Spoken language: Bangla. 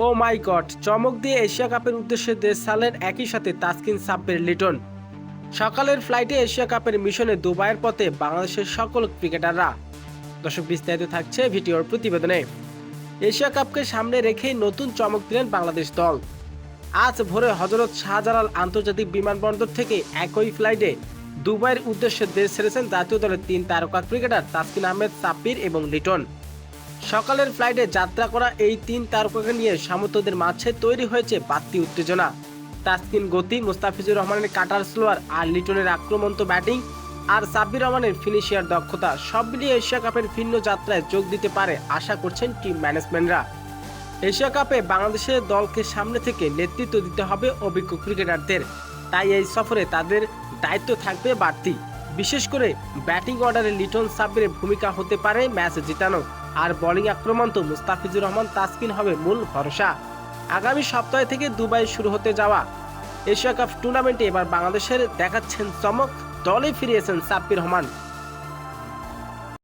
ও মাই গড, চমক দিয়ে এশিয়া কাপের উদ্দেশ্যে দেশ ছাড়লেন একই সাথে তাসকিন সাব্বির লিটন। সকালের ফ্লাইটে এশিয়া কাপের মিশনে দুবাইয়ের পথে বাংলাদেশের সকল ক্রিকেটাররা। দর্শক, বিস্তারিত থাকছে ভিডিওর প্রতিবেদনে। এশিয়া কাপকে সামনে রেখেই নতুন চমক দিলেন বাংলাদেশ দল। আজ ভোরে হজরত শাহজালাল আন্তর্জাতিক বিমানবন্দর থেকে একই ফ্লাইটে দুবাইয়ের উদ্দেশ্যে দেশ ছেড়েছেন জাতীয় দলের ৩ তারকা ক্রিকেটার তাসকিন আহমেদ, সাব্বির এবং লিটন। সকালের ফ্লাইটে যাত্রা করা এই ৩ তারকাকে নিয়ে সমর্থকদের মাঝে তৈরি হয়েছে বাড়তি উত্তেজনা। তাসকিন গতি, মুস্তাফিজুর রহমানের কাটার স্লোয়ার, আর লিটনের আক্রমন্ত ব্যাটিং, আর সাব্বির রহমানের ফিনিশিয়ার দক্ষতা সব মিলিয়ে এশিয়া কাপের ভিন্ন যাত্রায় যোগ দিতে পারে আশা করছেন টিম ম্যানেজমেন্টরা। এশিয়া কাপে বাংলাদেশের দলকে সামনে থেকে নেতৃত্ব দিতে হবে অভিজ্ঞ ক্রিকেটারদের, তাই এই সফরে তাদের দায়িত্ব থাকবে বাড়তি। বিশেষ করে ব্যাটিং অর্ডারে লিটন, সাব্বিরের ভূমিকা হতে পারে ম্যাচ জিতানো, আর বোলিং আক্রমণ তো মুস্তাফিজুর রহমান, তাসকিন হবে মূল ভরসা। আগামী সপ্তাহ থেকে দুবাই শুরু হতে যাওয়া এশিয়া কাপ টুর্নামেন্টে এবার বাংলাদেশের দেখাচ্ছেন চমক। দলে ফিরিয়েছেন সাব্বির রহমান,